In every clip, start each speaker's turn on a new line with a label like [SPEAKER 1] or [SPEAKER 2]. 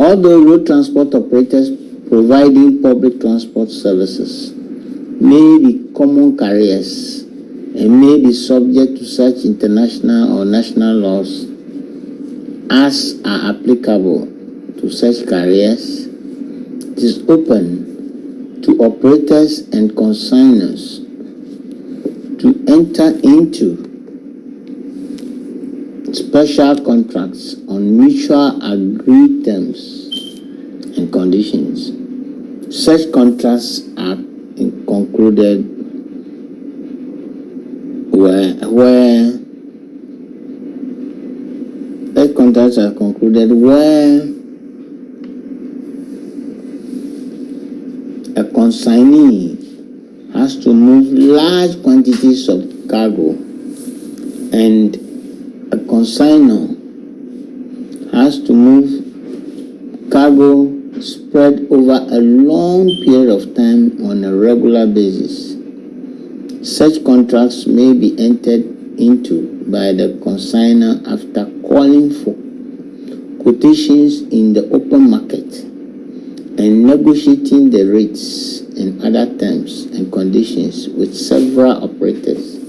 [SPEAKER 1] Although road transport operators providing public transport services may be common carriers and may be subject to such international or national laws as are applicable to such carriers, it is open to operators and consignors to enter into special contracts on mutual agreed terms and conditions. Such contracts are concluded where a consignee has to move large quantities of cargo and a consignor has to move cargo spread over a long period of time on a regular basis. Such contracts may be entered into by the consignor after calling for quotations in the open market and negotiating the rates and other terms and conditions with several operators.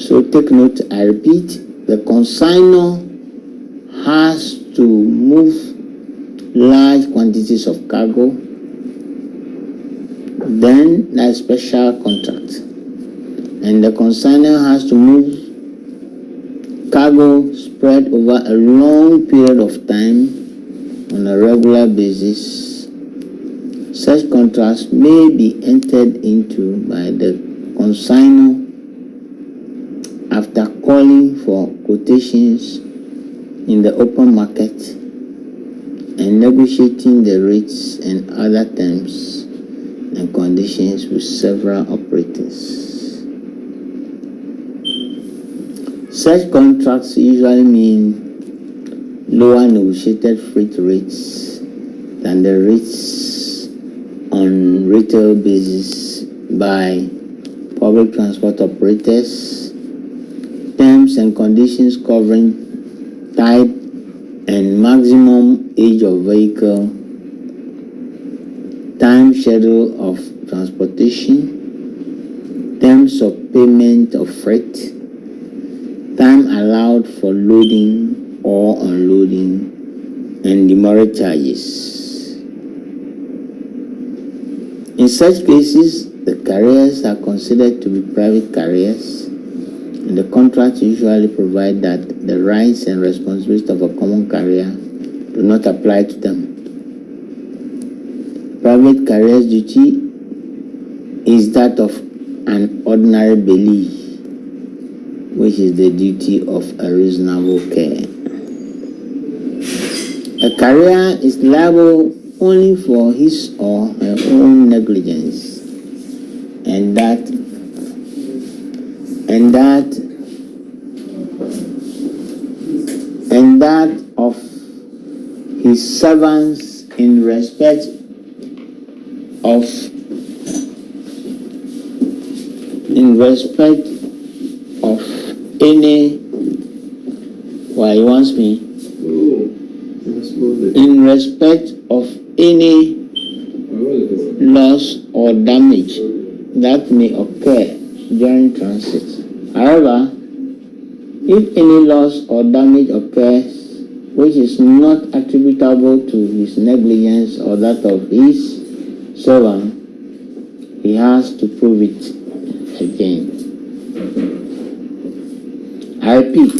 [SPEAKER 1] So take note, I repeat, the consignor has to move large quantities of cargo, then that special contract. And the consignor has to move cargo spread over a long period of time on a regular basis. Such contracts may be entered into by the consignor after calling for quotations in the open market and negotiating the rates and other terms and conditions with several operators. Such contracts usually mean lower negotiated freight rates than the rates on retail basis by public transport operators, terms and conditions covering type and maximum age of vehicle, time schedule of transportation, terms of payment of freight, time allowed for loading or unloading, and demurrage charges. In such cases, the carriers are considered to be private carriers, and the contracts usually provide that the rights and responsibilities of a common carrier do not apply to them. Private carrier's duty is that of an ordinary bailee, which is the duty of a reasonable care. A carrier is liable only for his or her own negligence, and that of his servants in respect of any, why he wants me, in respect of any loss or damage that may occur during transit. However, if any loss or damage occurs which is not attributable to his negligence or that of his servant, he has to prove it again. I repeat,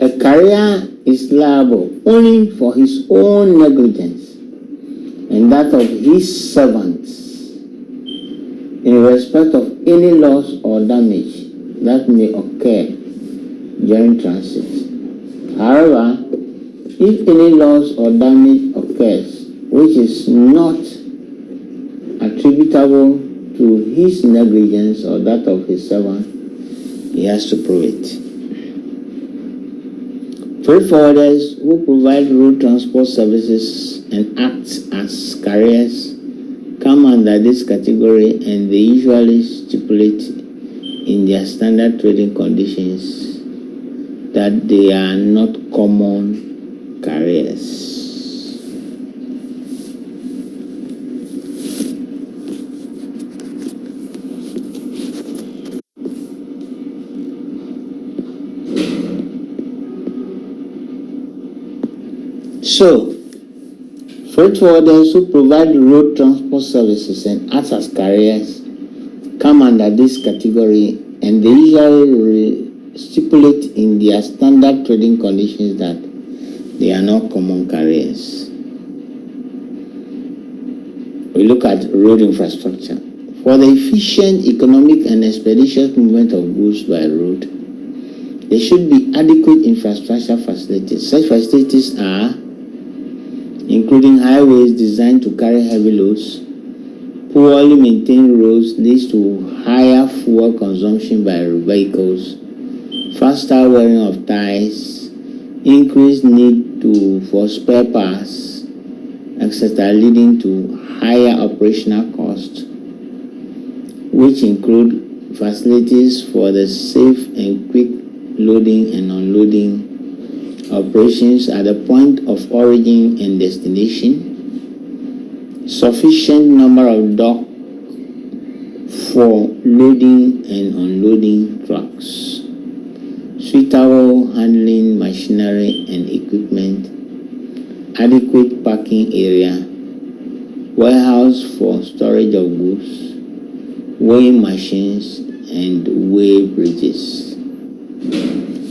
[SPEAKER 1] a carrier is liable only for his own negligence and that of his servants in respect of any loss or damage that may occur during transit. However, if any loss or damage occurs which is not attributable to his negligence or that of his servant, he has to prove it. Freight forwarders who provide road transport services and act as carriers come under this category, and they usually stipulate in their standard trading conditions that they are not common carriers. So, freight forwarders who provide road transport services and act as carriers come under this category, and they usually stipulate in their standard trading conditions that they are not common carriers. We look at road infrastructure. For the efficient, economic, and expeditious movement of goods by road, there should be adequate infrastructure facilities. Such facilities are including highways designed to carry heavy loads. Poorly maintained roads leads to higher fuel consumption by vehicles, faster wearing of tires, increased need for spare parts, etc., leading to higher operational costs, which include facilities for the safe and quick loading and unloading operations at the point of origin and destination, sufficient number of docks for loading and unloading trucks, suitable handling machinery and equipment, adequate parking area, warehouse for storage of goods, weighing machines, and weigh bridges,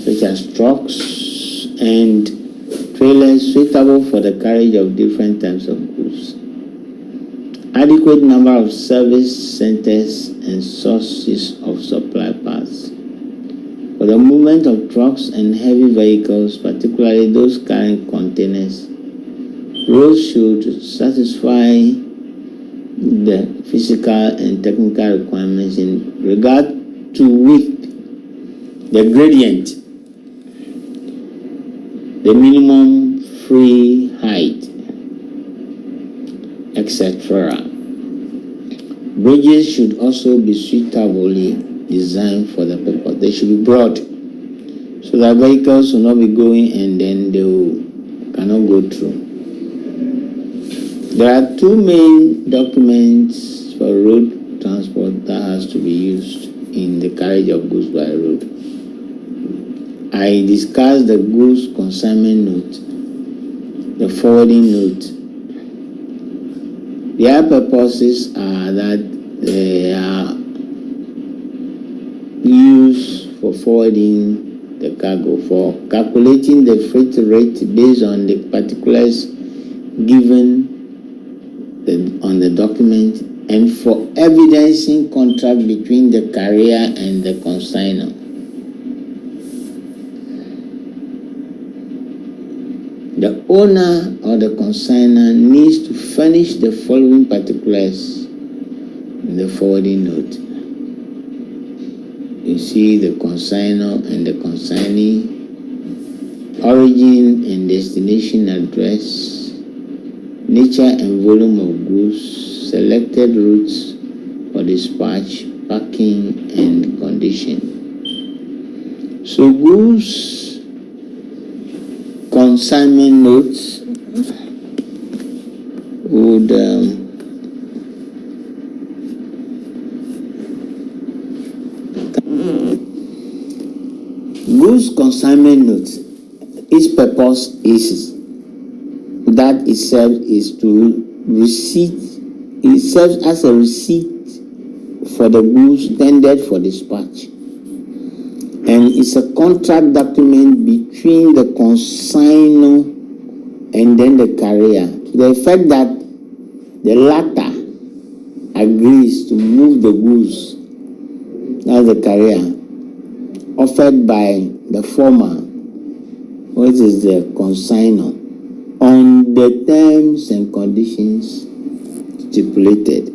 [SPEAKER 1] such as trucks and trailers suitable for the carriage of different types of goods. Adequate number of service centers and sources of supply paths. For the movement of trucks and heavy vehicles, particularly those carrying containers, roads should satisfy the physical and technical requirements in regard to width, the gradient, the minimum free height, etc. Bridges should also be suitably designed for the purpose. They should be broad, so that vehicles will not be going and then they cannot go through. There are two main documents for road transport that has to be used in the carriage of goods by road. I discussed the goods consignment note, the forwarding note. Their purposes are that they are used for forwarding the cargo, for calculating the freight rate based on the particulars given on the document, and for evidencing contract between the carrier and the consignor. The owner or the consignor needs to furnish the following particulars in the forwarding note. You see the consignor and the consignee, origin and destination address, nature and volume of goods, selected routes for dispatch, packing, and condition. So goods consignment notes would goods consignment notes, its purpose is that itself is to receipt. It serves as a receipt for the goods tendered for dispatch, and it's a contract document between the consignor and then the carrier, to the effect that the latter agrees to move the goods, as the carrier, offered by the former, which is the consignor, on the terms and conditions stipulated.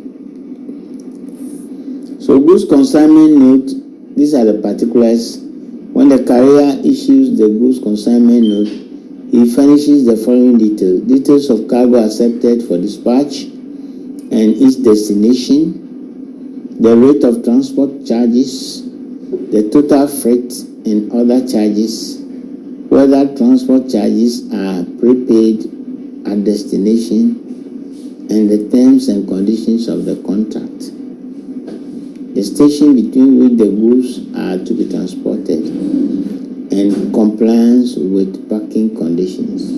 [SPEAKER 1] So goods consignment note, these are the particulars. When the carrier issues the goods consignment note, he furnishes the following details: details of cargo accepted for dispatch and its destination, the rate of transport charges, the total freight and other charges, whether transport charges are prepaid at destination, and the terms and conditions of the contract, the station between which the goods are to be transported, and compliance with parking conditions.